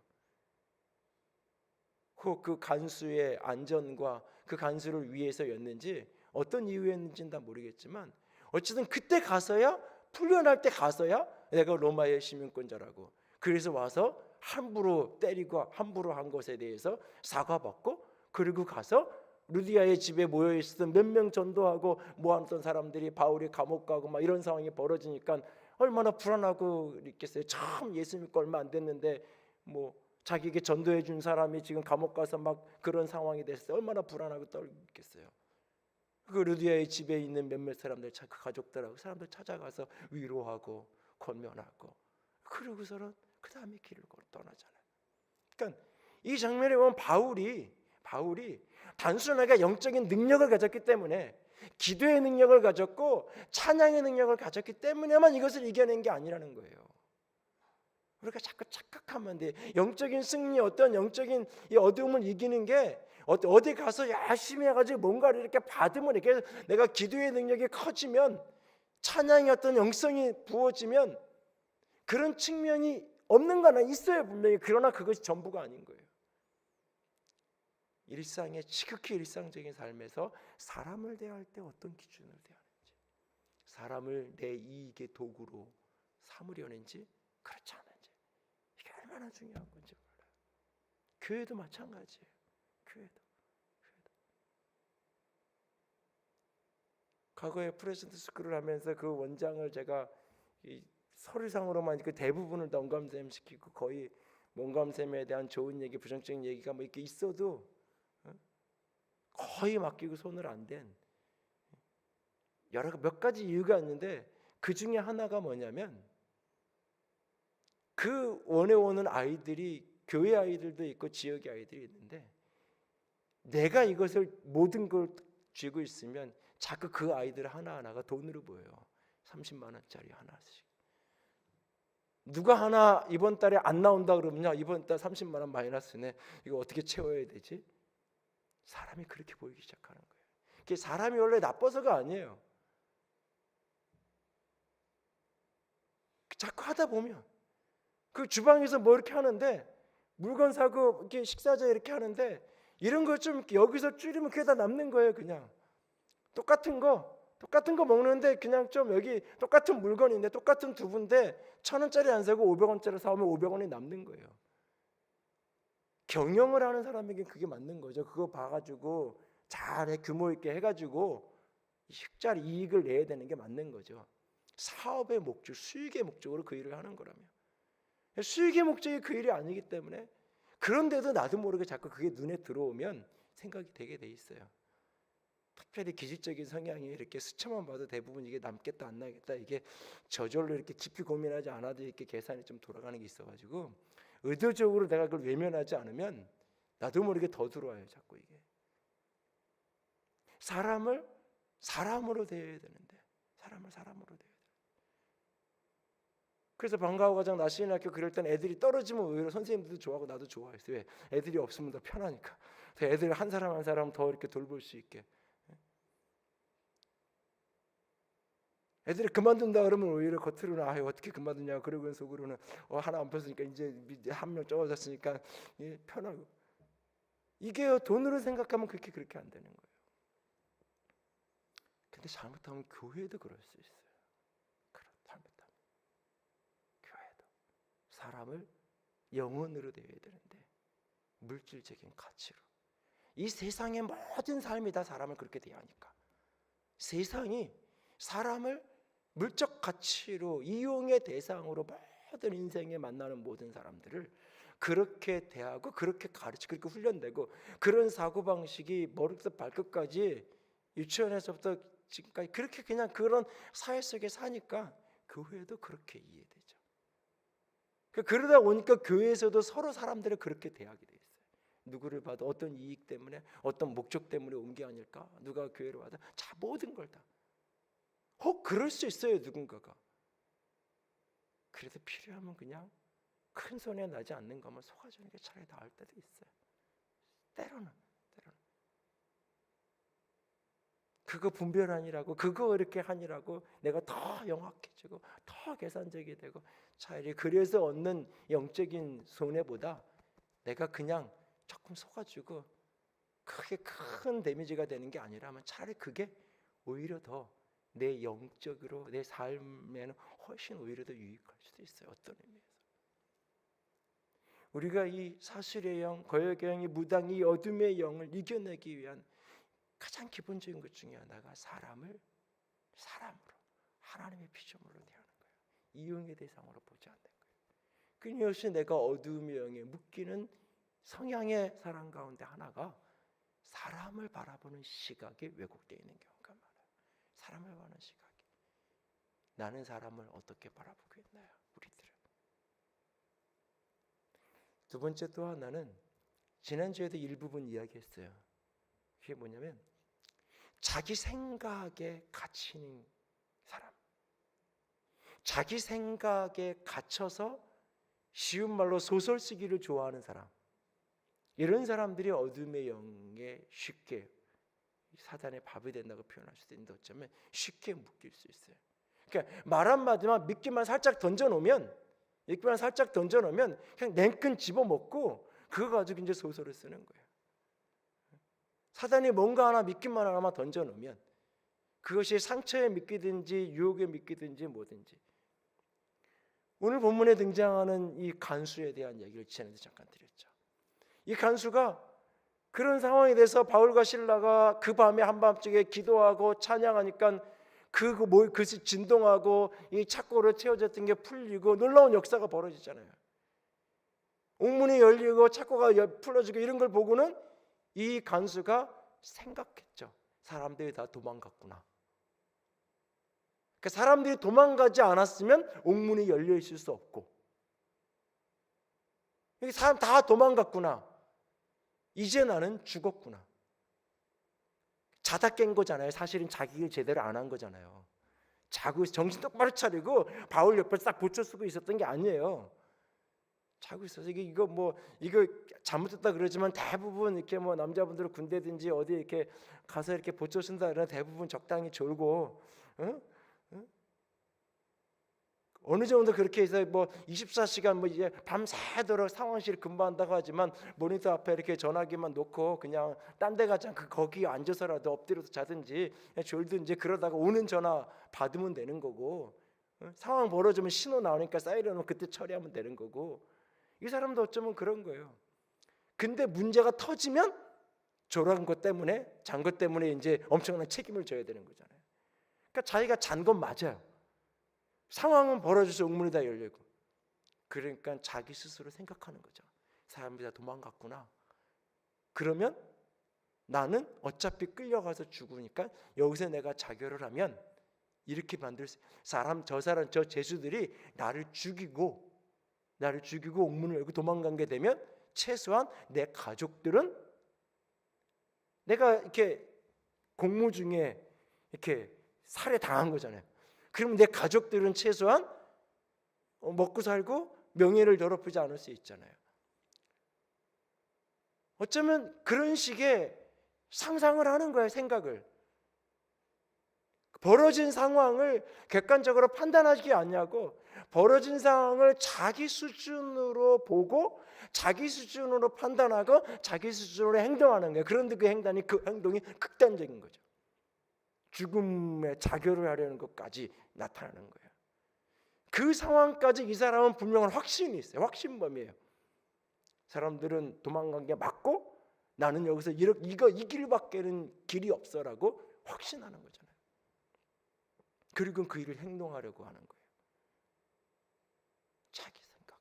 그 간수의 안전과 그 간수를 위해서였는지 어떤 이유였는지는 다 모르겠지만 어쨌든 그때 가서야 풀려날 때 가서야 내가 로마의 시민권자라고 그래서 와서 함부로 때리고 함부로 한 것에 대해서 사과받고 그리고 가서 루디아의 집에 모여 있었던 몇 명 전도하고 모아놨던 사람들이 바울이 감옥 가고 막 이런 상황이 벌어지니까 얼마나 불안하고 있겠어요. 처음 예수 믿고 얼마 안 됐는데 뭐 자기에게 전도해 준 사람이 지금 감옥 가서 막 그런 상황이 됐어요. 얼마나 불안하고 떨겠어요. 그 루디아의 집에 있는 몇몇 사람들, 그 가족들하고 사람들 찾아가서 위로하고 권면하고, 그러고서는 그 다음에 길을 떠나잖아요. 그러니까 이 장면에 보면 바울이 단순하게 영적인 능력을 가졌기 때문에, 기도의 능력을 가졌고 찬양의 능력을 가졌기 때문에만 이것을 이겨낸 게 아니라는 거예요. 우리가 자꾸 착각하면 돼. 영적인 승리, 어떤 영적인 이 어려움을 이기는 게 어디 가서 열심히 해가지고 뭔가를 이렇게 받으면, 이렇게 내가 기도의 능력이 커지면, 찬양의 어떤 영성이 부어지면 그런 측면이 없는 거 하나 있어요, 분명히. 그러나 그것이 전부가 아닌 거예요. 일상의 지극히 일상적인 삶에서 사람을 대할 때 어떤 기준으로 대하는지, 사람을 내 이익의 도구로 삼으려는지 그렇지 않은지, 이게 얼마나 중요한 건지 몰라요. 교회도 마찬가지예요. 교회도. 과거에 프레젠트 스쿨을 하면서 그 원장을 제가 이 서류상으로만 그 대부분을 넘감샘 시키고, 거의 몸감샘에 대한 좋은 얘기, 부정적인 얘기가 뭐 이렇게 있어도 거의 맡기고 손을 안 댄 몇 가지 이유가 있는데, 그 중에 하나가 뭐냐면, 그 원에 오는 아이들이 교회 아이들도 있고 지역의 아이들이 있는데, 내가 이것을 모든 걸 쥐고 있으면 자꾸 그 아이들 하나하나가 돈으로 보여요. 30만 원짜리 하나씩. 누가 하나 이번 달에 안 나온다 그러면요, 이번 달 30만 원 마이너스네, 이거 어떻게 채워야 되지? 사람이 그렇게 보이기 시작하는 거예요. 그게 사람이 원래 나빠서가 아니에요. 자꾸 하다 보면 그 주방에서 뭐 이렇게 하는데, 물건 사고 이렇게 식사자 이렇게 하는데, 이런 거 좀 여기서 줄이면 그게 다 남는 거예요. 그냥 똑같은 거 먹는데, 그냥 좀 여기 똑같은 물건인데, 똑같은 두부인데 1,000원짜리 안 사고 500원짜리 사오면 500원이 남는 거예요. 경영을 하는 사람에게 그게 맞는 거죠. 그거 봐가지고 잘 규모 있게 해가지고 식자리 이익을 내야 되는 게 맞는 거죠. 사업의 목적, 수익의 목적으로 그 일을 하는 거라며. 수익의 목적이 그 일이 아니기 때문에, 그런데도 나도 모르게 자꾸 그게 눈에 들어오면 생각이 되게 돼 있어요. 특별히 기질적인 성향이 이렇게 스쳐만 봐도 대부분 이게 남겠다 안 나겠다, 이게 저절로 이렇게 깊이 고민하지 않아도 이렇게 계산이 좀 돌아가는 게 있어가지고, 의도적으로 내가 그걸 외면하지 않으면 나도 모르게 더 들어와요. 자꾸 이게 사람을 사람으로 대해야 되는데, 사람을 사람으로 대해야 돼. 그래서 방과후 과정, 나시인학교 그럴 땐 애들이 떨어지면 오히려 선생님들도 좋아하고 나도 좋아했어요. 왜? 애들이 없으면 더 편하니까. 애들 한 사람 한 사람 더 이렇게 돌볼 수 있게. 애들이 그만둔다 그러면 오히려 겉으로는 어떻게 그만두냐, 그러고 속으로는 하나 안 폈으니까 이제 한 명 적어졌으니까 편하고. 이게 돈으로 생각하면 그렇게 안 되는 거예요. 근데 잘못하면 교회도 그럴 수 있어요. 잘못하면 교회도 사람을 영혼으로 대해야 되는데, 물질적인 가치로. 이 세상의 모든 삶이 다 사람을 그렇게 대하니까, 세상이 사람을 물적 가치로, 이용의 대상으로 모든 인생에 만나는 모든 사람들을 그렇게 대하고, 그렇게 가르치고, 그렇게 훈련되고, 그런 사고방식이 머리부터 발끝까지, 유치원에서부터 지금까지 그렇게 그냥 그런 사회 속에 사니까 교회도 그렇게 이해되죠. 그러다 보니까 교회에서도 서로 사람들을 그렇게 대하게 돼 있어요. 누구를 봐도 어떤 이익 때문에, 어떤 목적 때문에 온 게 아닐까? 누가 교회로 와도 모든 걸 다. 그럴 수 있어요, 누군가가. 그래도 필요하면 그냥 큰 손해 나지 않는 것만 속아주는 게 차라리 나을 때도 있어요. 때로는. 그거 분별하니라고, 그거 이렇게 하니라고 내가 더 영악해지고 더 계산적이 되고, 차라리 그래서 얻는 영적인 손해보다 내가 그냥 조금 속아주고 크게 큰 데미지가 되는 게 아니라면, 차라리 그게 오히려 더 내 영적으로, 내 삶에는 훨씬 오히려 더 유익할 수도 있어요. 어떤 의미에서 우리가 이 사슬의 영, 거역의 영이 무당, 이 어둠의 영을 이겨내기 위한 가장 기본적인 것 중에 하나가 사람을 사람으로 하나님의 피조물로 대하는 거예요. 이용의 대상으로 보지 않는 거예요. 끊임없이 내가 어두움의 영에 묶이는 성향의 사람 가운데 하나가 사람을 바라보는 시각이 왜곡되어 있는 경우가 많아요. 사람을 바라보는 시각이. 나는 사람을 어떻게 바라보고 있나요? 우리들은. 두 번째 또 하나는 지난주에도 일부분 이야기했어요. 그게 뭐냐면 자기 생각에 갇히는 사람, 자기 생각에 갇혀서 쉬운 말로 소설 쓰기를 좋아하는 사람, 이런 사람들이 어둠의 영에 쉽게 사단의 밥이 된다고 표현할 수도 있는데 어쩌면 쉽게 묶일 수 있어요. 그러니까 말 한마디만 믿기만 살짝 던져놓으면 그냥 냉큼 집어먹고 그거 가지고 이제 소설을 쓰는 거예요. 사단이 뭔가 하나 믿기만 하나만 던져놓으면 그것이 상처에 믿기든지 유혹에 믿기든지 뭐든지. 오늘 본문에 등장하는 이 간수에 대한 얘기를 지난주에 잠깐 드렸죠. 이 간수가 그런 상황에 대해서 바울과 실라가 그 밤에 한밤중에 기도하고 찬양하니까 그것이 진동하고 이 착고로 채워졌던 게 풀리고 놀라운 역사가 벌어지잖아요. 옥문이 열리고 착고가 풀어지고 이런 걸 보고는 이 간수가 생각했죠. 사람들이 다 도망갔구나. 그러니까 사람들이 도망가지 않았으면 옥문이 열려 있을 수 없고, 여기 사람 다 도망갔구나. 이제 나는 죽었구나. 자다 깬 거잖아요. 사실은 자기 일 제대로 안 한 거잖아요. 자고 정신 똑바로 차리고 바울 옆에 싹 보초 쓰고 있었던 게 아니에요. 자고 있어서 이거 잘못했다 그러지만 대부분 이렇게 뭐 남자분들은 군대든지 어디 이렇게 가서 이렇게 보초 쓴다 그러면 대부분 적당히 졸고, 어느 정도 그렇게 해서 뭐 24시간 뭐 이제 밤새도록 상황실 근무한다고 하지만 모니터 앞에 이렇게 전화기만 놓고 그냥 딴 데 가지 않고 거기 앉아서라도 엎드려서 자든지 졸든지 그러다가 오는 전화 받으면 되는 거고, 상황 벌어지면 신호 나오니까 사이렌은 그때 처리하면 되는 거고. 이 사람도 어쩌면 그런 거예요. 근데 문제가 터지면 졸한 것 때문에 잔 것 때문에 이제 엄청난 책임을 져야 되는 거잖아요. 그러니까 자기가 잔 건 맞아요. 상황은 벌어져서 옥문이 다 열리고, 그러니까 자기 스스로 생각하는 거죠. 사람들이 다 도망갔구나. 그러면 나는 어차피 끌려가서 죽으니까 여기서 내가 자결을 하면 이렇게 만들 수, 저 죄수들이 나를 죽이고 옥문을 열고 도망간 게 되면 최소한 내 가족들은, 내가 이렇게 공무 중에 이렇게 살해당한 거잖아요. 그럼 내 가족들은 최소한 먹고 살고 명예를 더럽히지 않을 수 있잖아요. 어쩌면 그런 식의 상상을 하는 거예요. 생각을. 벌어진 상황을 객관적으로 판단하지 않냐고, 벌어진 상황을 자기 수준으로 보고 자기 수준으로 판단하고 자기 수준으로 행동하는 거예요. 그런데 그 행동이 극단적인 거죠. 죽음에 자결을 하려는 것까지 나타나는 거예요. 그 상황까지 이 사람은 분명한 확신이 있어요. 확신범이에요. 사람들은 도망간 게 맞고 나는 여기서 이 길밖에는 길이 없어라고 확신하는 거잖아요. 그리고 그 일을 행동하려고 하는 거예요. 자기 생각.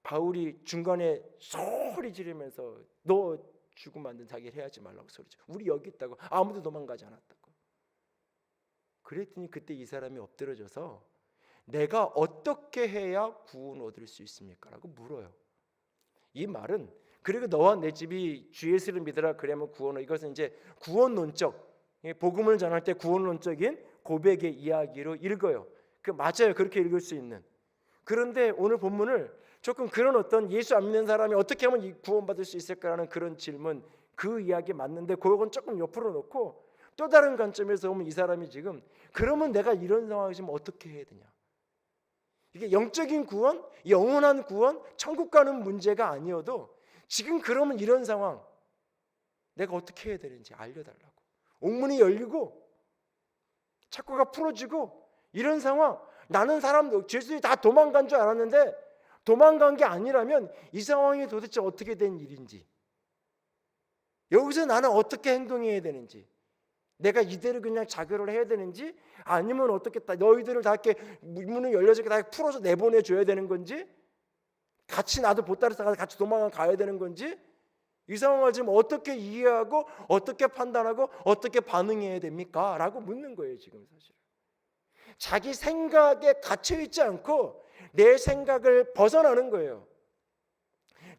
바울이 중간에 소리 지르면서 너 죽으면 안 된 자기를 해하지 말라고 소리죠. 우리 여기 있다고. 아무도 도망가지 않았다고. 그랬더니 그때 이 사람이 엎드려져서 내가 어떻게 해야 구원 얻을 수 있습니까? 라고 물어요. 이 말은 그리고 너와 내 집이 주 예수를 믿으라 그러면 구원을, 이것은 이제 구원론적, 복음을 전할 때 구원론적인 고백의 이야기로 읽어요. 맞아요. 그렇게 읽을 수 있는. 그런데 오늘 본문을 조금 그런 어떤 예수 안 믿는 사람이 어떻게 하면 구원받을 수 있을까라는 그런 질문, 그 이야기 맞는데 그건 조금 옆으로 놓고 또 다른 관점에서 보면 이 사람이 지금 그러면 내가 이런 상황이면 어떻게 해야 되냐. 이게 영적인 구원, 영원한 구원, 천국 가는 문제가 아니어도 지금 그러면 이런 상황 내가 어떻게 해야 되는지 알려달라고. 옥문이 열리고 착고가 풀어지고 이런 상황, 나는 죄수들이 다 도망간 줄 알았는데 도망간 게 아니라면 이 상황이 도대체 어떻게 된 일인지, 여기서 나는 어떻게 행동해야 되는지, 내가 이대로 그냥 자결을 해야 되는지, 아니면 어떻게 너희들을 다 이렇게 문을 열려서 다 풀어서 내보내 줘야 되는 건지, 같이 나도 보따리 싸가서 같이 도망을 가야 되는 건지, 이 상황을 지금 어떻게 이해하고 어떻게 판단하고 어떻게 반응해야 됩니까? 라고 묻는 거예요. 지금 사실 자기 생각에 갇혀 있지 않고 내 생각을 벗어나는 거예요.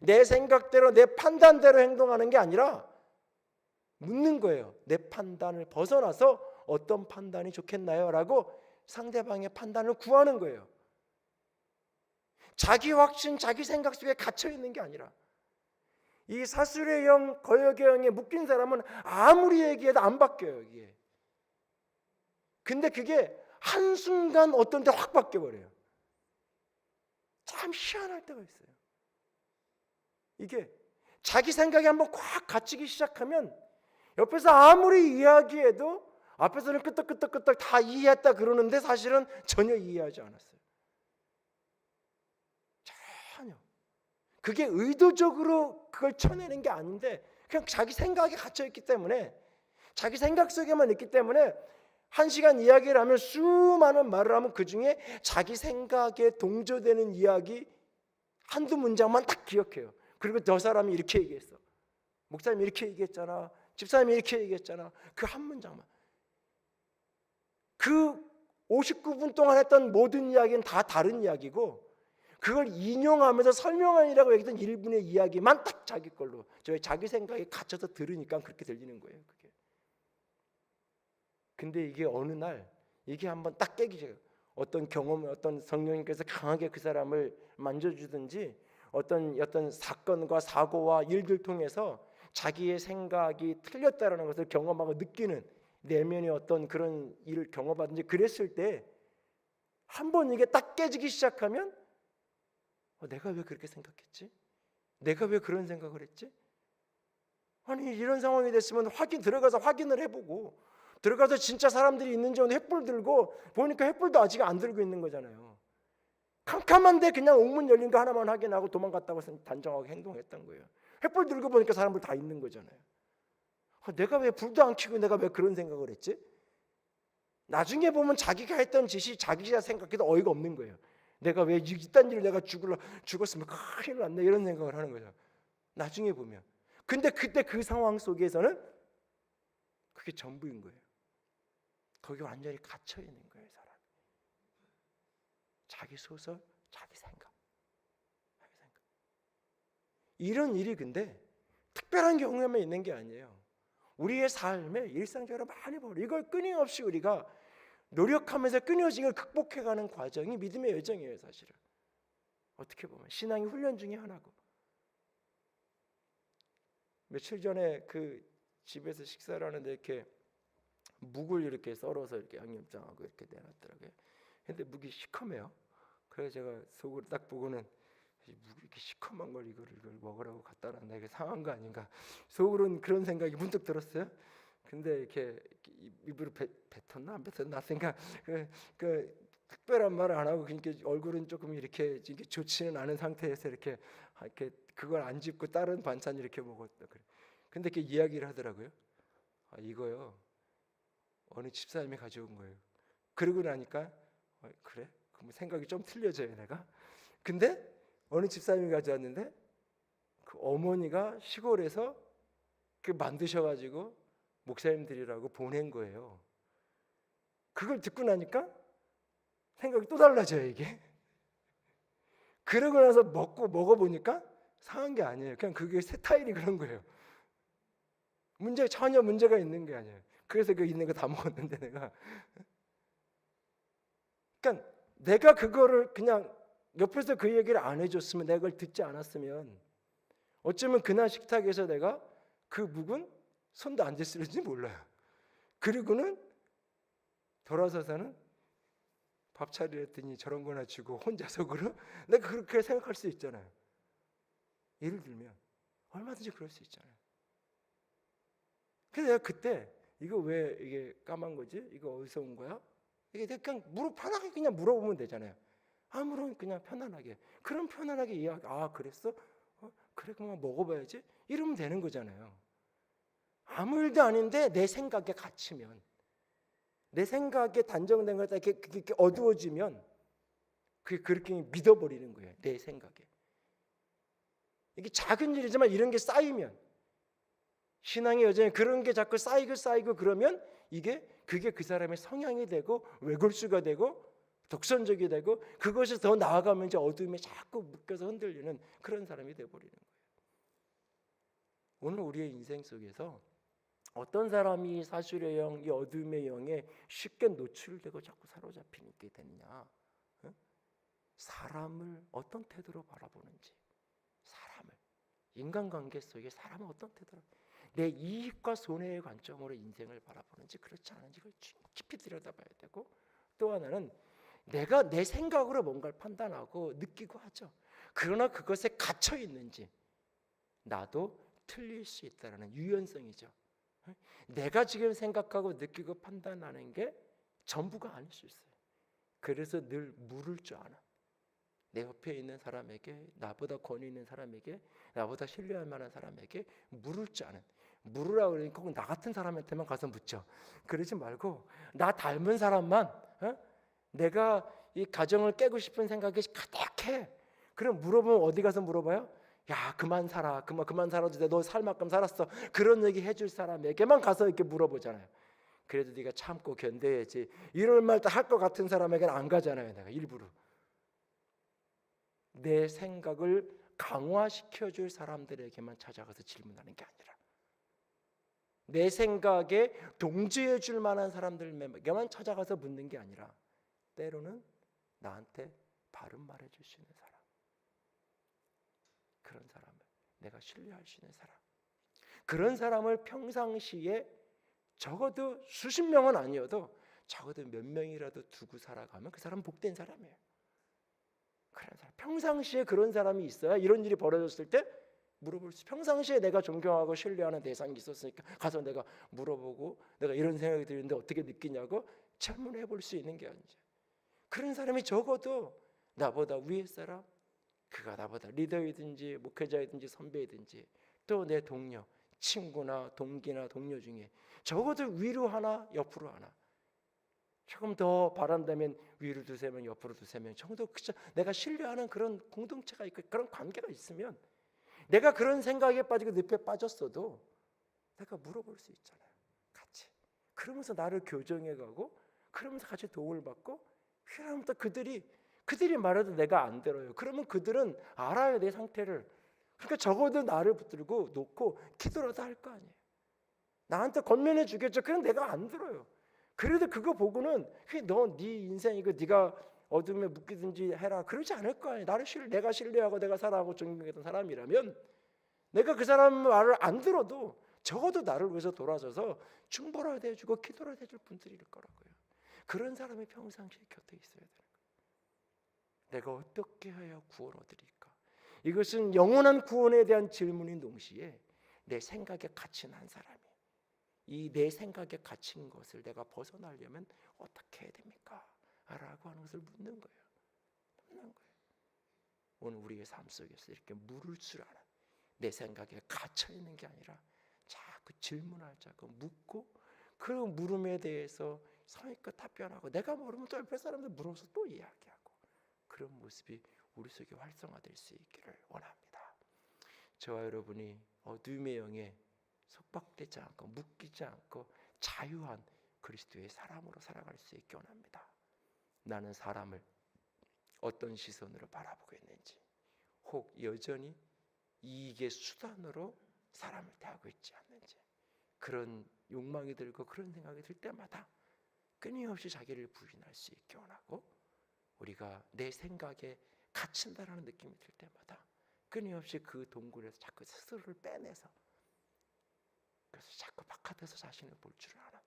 내 생각대로 내 판단대로 행동하는 게 아니라 묻는 거예요. 내 판단을 벗어나서 어떤 판단이 좋겠나요? 라고 상대방의 판단을 구하는 거예요. 자기 확신, 자기 생각 속에 갇혀 있는 게 아니라, 이 사술의 영, 거역의 영에 묶인 사람은 아무리 얘기해도 안 바뀌어요. 이게. 근데 그게 한순간 어떤 때 확 바뀌어버려요. 참 희한할 때가 있어요. 이게 자기 생각에 한번 꽉 갇히기 시작하면 옆에서 아무리 이야기해도 앞에서는 끄떡끄떡끄떡 다 이해했다 그러는데 사실은 전혀 이해하지 않았어요. 전혀. 그게 의도적으로 그걸 쳐내는 게 아닌데 그냥 자기 생각에 갇혀있기 때문에, 자기 생각 속에만 있기 때문에 1시간 이야기를 하면 수많은 말을 하면 그중에 자기 생각에 동조되는 이야기 한두 문장만 딱 기억해요. 그리고 저 사람이 이렇게 얘기했어, 목사님이 이렇게 얘기했잖아, 집사님이 이렇게 얘기했잖아, 그 한 문장만. 그 59분 동안 했던 모든 이야기는 다 다른 이야기고, 그걸 인용하면서 설명하느라고 얘기했던 1분의 이야기만 딱 자기 걸로, 자기 생각에 갇혀서 들으니까 그렇게 들리는 거예요. 그게. 근데 이게 어느 날 이게 한번 딱 깨기 시작해요. 어떤 경험, 어떤 성령님께서 강하게 그 사람을 만져주든지, 어떤 사건과 사고와 일들 통해서 자기의 생각이 틀렸다라는 것을 경험하고 느끼는 내면의 어떤 그런 일을 경험하든지 그랬을 때 한번 이게 딱 깨지기 시작하면 내가 왜 그렇게 생각했지? 내가 왜 그런 생각을 했지? 아니 이런 상황이 됐으면 들어가서 확인을 해보고, 들어가서 진짜 사람들이 있는지 횃불 들고 보니까 횃불도 아직 안 들고 있는 거잖아요. 캄캄한데 그냥 옥문 열린 거 하나만 확인하고 도망갔다고 단정하게 행동했던 거예요. 횃불 들고 보니까 사람들 다 있는 거잖아요. 내가 왜 불도 안 켜고 내가 왜 그런 생각을 했지? 나중에 보면 자기가 했던 짓이 자기가 생각해도 어이가 없는 거예요. 내가 왜 이딴 일을 내가 죽었으면 큰일 났네 이런 생각을 하는 거죠. 나중에 보면. 근데 그때 그 상황 속에서는 그게 전부인 거예요. 거기 완전히 갇혀 있는 거예요, 사람이. 자기 소설, 자기 생각. 이런 일이 근데 특별한 경우에만 있는 게 아니에요. 우리의 삶에 일상적으로 많이 벌어요. 이걸 끊임없이 우리가 노력하면서 끊임없이 이걸 극복해가는 과정이 믿음의 여정이에요, 사실은. 어떻게 보면 신앙의 훈련 중에 하나고. 며칠 전에 그 집에서 식사를 하는데 이렇게 묵을 이렇게 썰어서 이렇게 양념장하고 이렇게 내놨더라고요. 근데 묵이 시커매요. 그래서 제가 속으로 딱 보고는 묵이 이렇게 시커먼 걸 이걸 먹으라고 갖다 놨나, 이게 상한 거 아닌가, 속으로는 그런 생각이 문득 들었어요. 근데 이렇게 입으로 뱉었나 안 뱉었나 생각, 특별한 말을 안 하고 그러니까 얼굴은 조금 이렇게 좋지는 않은 상태에서 이렇게 그걸 안 짚고 다른 반찬 이렇게 먹었다 그래. 근데 이렇게 이야기를 하더라고요. 이거요 어느 집사님이 가져온 거예요. 그러고 나니까 그래? 그럼 생각이 좀 틀려져요, 내가. 근데 어느 집사님이 가져왔는데 그 어머니가 시골에서 그 만드셔가지고 목사님들이라고 보낸 거예요. 그걸 듣고 나니까 생각이 또 달라져요, 이게. 그러고 나서 먹어보니까 상한 게 아니에요. 그냥 그게 스타일이 그런 거예요. 전혀 문제가 있는 게 아니에요. 그래서 그 있는 거 다 먹었는데 내가. 그러니까 내가 그거를 그냥 옆에서 그 얘기를 안 해줬으면, 내가 그걸 듣지 않았으면 어쩌면 그날 식탁에서 내가 그 묵은 손도 안 댔을지 몰라요. 그리고는 돌아서서는 밥 차리랬더니 저런 거나 주고 혼자 속으로 내가 그렇게 생각할 수 있잖아요. 예를 들면 얼마든지 그럴 수 있잖아요. 그래서 내가 그때 이거 왜 이게 까만 거지? 이거 어디서 온 거야? 이게 그냥 편하게 그냥 물어보면 되잖아요. 아무런 그냥 편안하게. 그럼 편안하게 이야기. 그랬어? 그래 그만 먹어봐야지. 이러면 되는 거잖아요. 아무 일도 아닌데 내 생각에 갇히면, 내 생각에 단정된 걸 이렇게 어두워지면 그게 그렇게 믿어버리는 거예요. 내 생각에. 이게 작은 일이지만 이런 게 쌓이면, 신앙의 여정에 그런 게 자꾸 쌓이고 그러면 그게 그 사람의 성향이 되고 외골수가 되고 독선적이 되고, 그것이 더 나아가면 이제 어둠에 자꾸 묶여서 흔들리는 그런 사람이 되어버리는 거예요. 오늘 우리의 인생 속에서 어떤 사람이 사실의 영, 이 어둠의 영에 쉽게 노출되고 자꾸 사로잡히게 되느냐? 사람을 어떤 태도로 바라보는지, 사람을, 인간관계 속에 사람은 어떤 태도로, 내 이익과 손해의 관점으로 인생을 바라보는지 그렇지 않은지 그걸 깊이 들여다봐야 되고, 또 하나는 내가 내 생각으로 뭔가를 판단하고 느끼고 하죠. 그러나 그것에 갇혀 있는지, 나도 틀릴 수 있다는 유연성이죠. 내가 지금 생각하고 느끼고 판단하는 게 전부가 아닐 수 있어요. 그래서 늘 물을 줄 아나, 내 옆에 있는 사람에게, 나보다 권위 있는 사람에게, 나보다 신뢰할 만한 사람에게 물을 줄 아는, 물으라고 그러니까 꼭 나 같은 사람한테만 가서 묻죠. 그러지 말고 나 닮은 사람만, 내가 이 가정을 깨고 싶은 생각이 가득해. 그럼 물어보면 어디 가서 물어봐요? 야, 그만 살아. 그만 살아도 돼. 너 살 만큼 살았어. 그런 얘기 해줄 사람에게만 가서 이렇게 물어보잖아요. 그래도 네가 참고 견뎌야지. 이런 말 할 것 같은 사람에게는 안 가잖아요. 내가 일부러. 내 생각을 강화시켜줄 사람들에게만 찾아가서 질문하는 게 아니라, 내 생각에 동조해 줄 만한 사람들에게만 찾아가서 묻는 게 아니라, 때로는 나한테 바른 말해 줄 수 있는 사람, 그런 사람을, 내가 신뢰할 수 있는 사람, 그런 사람을 평상시에 적어도 수십 명은 아니어도 적어도 몇 명이라도 두고 살아가면 그 사람은 복된 사람이에요. 그런 사람, 평상시에 그런 사람이 있어야 이런 일이 벌어졌을 때 물어볼 수, 평상시에 내가 존경하고 신뢰하는 대상이 있었으니까 가서 내가 물어보고, 내가 이런 생각이 드는데 어떻게 느끼냐고 질문해 볼 수 있는 게 아니죠. 그런 사람이 적어도 나보다 위에 사람, 그가 나보다 리더이든지 목회자이든지 선배이든지, 또 내 동료, 친구나 동기나 동료 중에 적어도 위로 하나 옆으로 하나, 조금 더 바란다면 위로 두세 명, 옆으로 두세 명 정도, 그저 내가 신뢰하는 그런 공동체가 있고 그런 관계가 있으면, 내가 그런 생각에 빠지고 늪에 빠졌어도 내가 물어볼 수 있잖아요. 같이. 그러면서 나를 교정해가고, 그러면서 같이 도움을 받고, 그러면서 그들이 말해도 내가 안 들어요. 그러면 그들은 알아요, 내 상태를. 그러니까 적어도 나를 붙들고 놓고 기도라도 할 거 아니에요. 나한테 권면해 주겠죠. 그럼 내가 안 들어요. 그래도 그거 보고는 너 네 인생이고 네가 어둠에 묶이든지 해라 그러지 않을 거 아니에요. 내가 신뢰하고 내가 사랑하고 존경했던 사람이라면, 내가 그 사람 말을 안 들어도 적어도 나를 위해서 돌아서서 충보라도 해주고 기도라도 해줄 분들일 거라고요. 그런 사람이 평상시에 곁에 있어야 되는 거예요. 내가 어떻게 해야 구원 얻으리까? 이것은 영원한 구원에 대한 질문인 동시에 내 생각에 갇힌 한 사람이, 이 내 생각에 갇힌 것을 내가 벗어나려면 어떻게 해야 됩니까? 라고 하는 것을 묻는 거예요. 오늘 우리의 삶 속에서 이렇게 물을 줄 알아, 내 생각에 갇혀 있는 게 아니라 자꾸 질문할, 자꾸 묻고, 그 물음에 대해서 성의껏 답변하고, 내가 모르면 또 옆에 사람들 물어서 또 이야기하고, 그런 모습이 우리 속에 활성화될 수 있기를 원합니다. 저와 여러분이 어둠의 영에 속박되지 않고 묶이지 않고 자유한 그리스도의 사람으로 살아갈 수 있게 원합니다. 나는 사람을 어떤 시선으로 바라보고 있는지, 혹 여전히 이익의 수단으로 사람을 대하고 있지 않는지, 그런 욕망이 들고 그런 생각이 들 때마다 끊임없이 자기를 부인할 수 있게 원하고, 우리가 내 생각에 갇힌다라는 느낌이 들 때마다 끊임없이 그 동굴에서 자꾸 스스로를 빼내서, 그래서 자꾸 바깥에서 자신을 볼 줄 아는,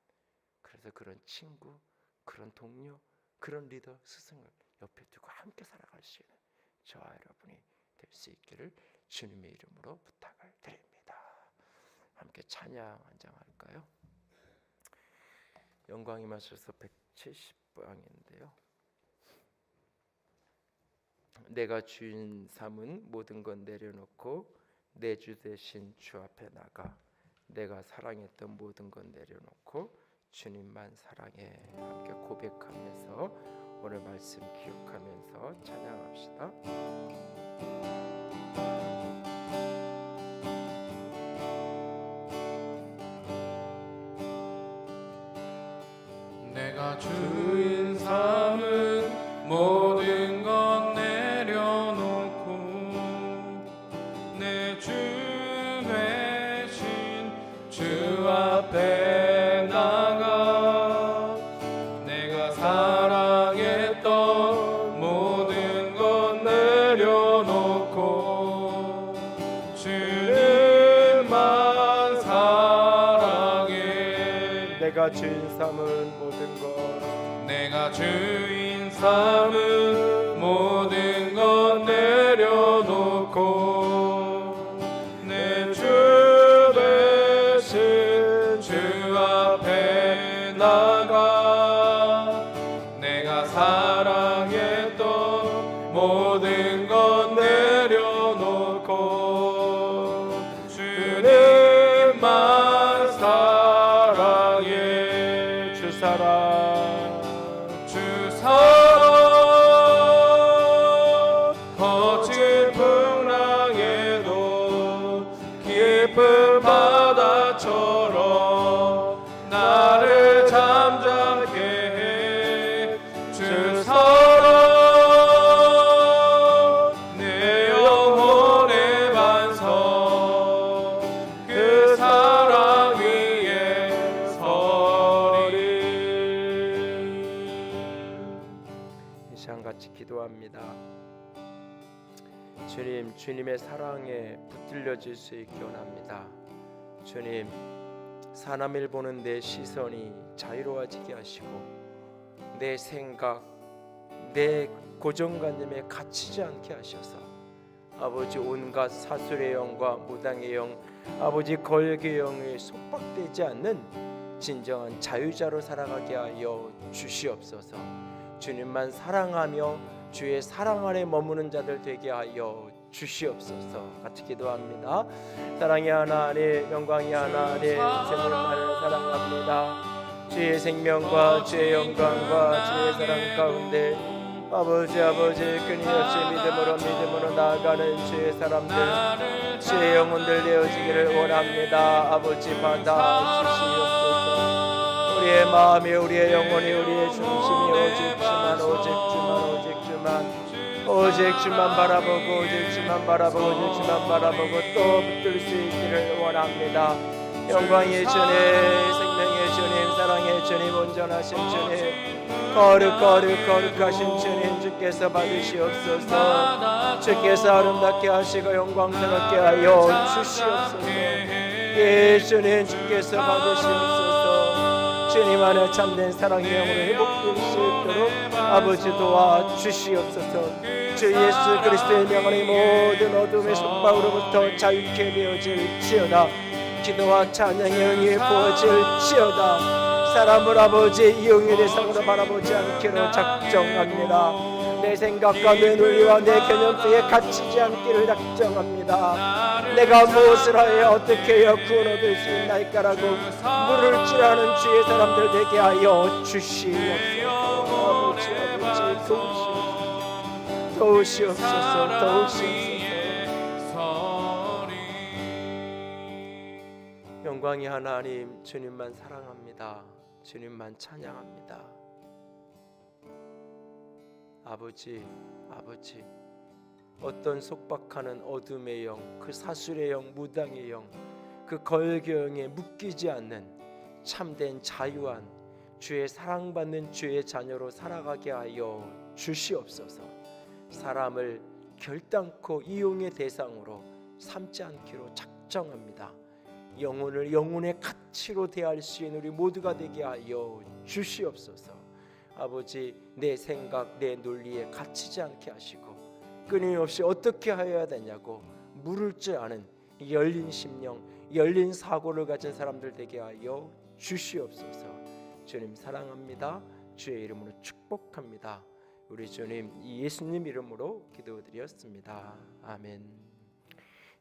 그래서 그런 친구, 그런 동료, 그런 리더, 스승을 옆에 두고 함께 살아갈 수 있는 저와 여러분이 될 수 있기를 주님의 이름으로 부탁을 드립니다. 함께 찬양 한 장 할까요? 영광이 마셔서 170방인데요. 내가 주인 삼은 모든 것 내려놓고 내 주 대신 주 앞에 나가 내가 사랑했던 모든 건 내려놓고 주님만 사랑해. 함께 고백하면서 오늘 말씀 기억하면서 찬양합시다. 내가 주인 삼은 모든 것 내려놓고 내 주 대신 주 앞에 나가 내가 사랑했던 모든 것 내려놓고 주님만 사랑해. 내가 주인 삼은 모든 것 내가 주인 삼은 모든 것 내려놓고 내 주 대신 주 앞에 나가 내가 사랑했던 모든 것 내려놓고 주님만 사랑해. 주 사랑 주 사랑 거친 풍랑에도 깊은 바다처럼 나를 잠잠케 해. 주 사랑 내 영혼의 반석 그 사랑 위에 서리. 이 시간 같이 기도합니다. 주님, 주님의 사랑에 붙들려질 수 있게 원합니다. 주님, 사람을 보는 내 시선이 자유로워지게 하시고 내 생각, 내 고정관념에 갇히지 않게 하셔서 아버지 온갖 사술의 영과 무당의 영, 아버지 거역의 영에 속박되지 않는 진정한 자유자로 살아가게 하여 주시옵소서. 주님만 사랑하며 주의 사랑 안에 머무는 자들 되게 하여 주시옵소서. 같이 기도합니다. 사랑의 하나님, 영광의 하나님, 주님만을 사랑합니다. 주의 생명과 주의 영광과 주의 사랑 가운데 아버지 끊임없이 믿음으로 나아가는 주의 사람들, 주의 영혼들 되어지기를 원합니다. 아버지 받아 주시옵소서. 우리의 마음이, 우리의 영혼이, 우리의 중심이 오직 주만 바라보고 또 붙들 수 있기를 원합니다. 영광의 주님, 생명의 주님, 사랑의 주님, 온전하신 주님, 거룩하신 주님, 주께서 받으시옵소서. 주께서 아름답게 하시고 영광스럽게 하여 주시옵소서. 예수님, 주께서 받으시옵소서. 주님 안에 참된 사랑의 영으로 회복될 수 있도록 아버지 도와주시옵소서. 주 예수 그리스도의 명안의 모든 어둠의 속박으로부터 자유케 되어질지어다. 기도와 찬양의 응이 부어질지어다. 사람을 아버지 이용의 대상으로 바라보지 않기로 작정합니다. 내 생각과 내 논리와 내 개념 속에 갇히지 않기를 작정합니다. 내가 무엇을 하여 어떻게 하여 구원 얻을 수 있나이까라고 물을 찌르는 주의 사람들 되게 하여 주시옵소서. 아버지 도우시옵소서. 영광의 하나님, 주님만 사랑합니다. 주님만 찬양합니다. 아버지, 어떤 속박하는 어둠의 영, 그 사술의 영, 무당의 영, 그 걸경에 묶이지 않는 참된 자유한 주의 사랑받는 주의 자녀로 살아가게 하여 주시옵소서. 사람을 결단코 이용의 대상으로 삼지 않기로 작정합니다. 영혼을 영혼의 가치로 대할 수 있는 우리 모두가 되게 하여 주시옵소서. 아버지, 내 생각, 내 논리에 갇히지 않게 하시고 끊임없이 어떻게 하여야 되냐고 물을 줄 아는 열린 심령, 열린 사고를 가진 사람들 되게 하여 주시옵소서. 주님 사랑합니다. 주의 이름으로 축복합니다. 우리 주님 예수님 이름으로 기도드렸습니다. 아멘.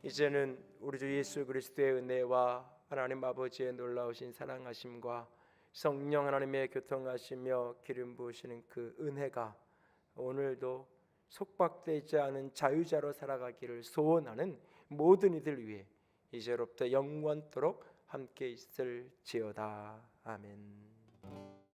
이제는 우리 주 예수 그리스도의 은혜와 하나님 아버지의 놀라우신 사랑하심과 성령 하나님의 교통하시며 기름 부으시는 그 은혜가 오늘도 속박되지 않은 자유자로 살아가기를 소원하는 모든 이들 위해 이제로부터 영원토록 함께 있을지어다. 아멘.